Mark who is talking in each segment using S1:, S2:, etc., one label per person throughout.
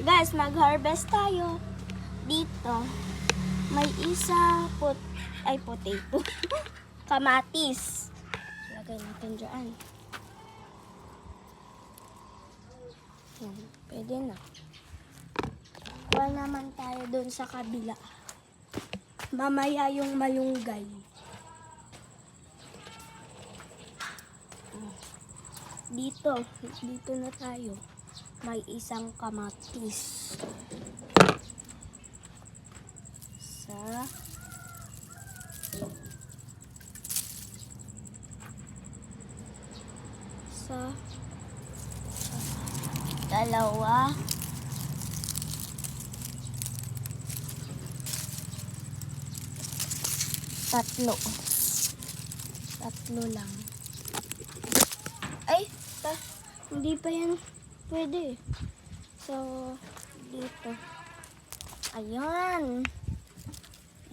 S1: Guys, mag-harvest tayo. Dito, may isa potato. Kamatis. Lagay natin dyan. Pwede na. Kuha naman tayo doon sa kabila. Mamaya yung malunggay. Dito na tayo. May isang kamatis. Sa dalawa. Tatlo lang. Ay, hindi pa yan pwede. So, dito. Ayan.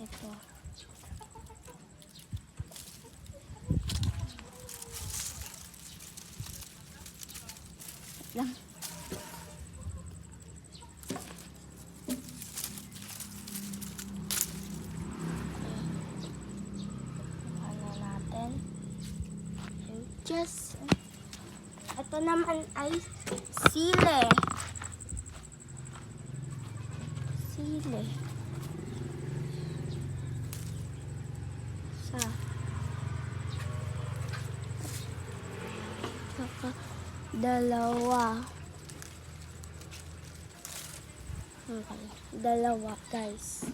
S1: Ito. Lang. Ano natin? Just ito naman ay sile. Saka dalawa. Okay, dalawa guys.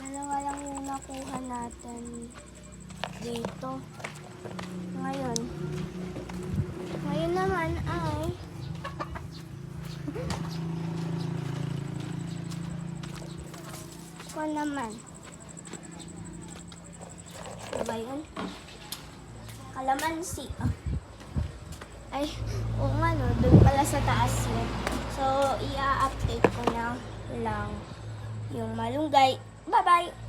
S1: Dalawa lang yung nakuha natin dito. Ngayon naman ay naman. Diba yun? Kalamansi. Ay, oo nga no, doon pala sa taas yun. So, i-update ko na lang yung malunggay. Bye-bye!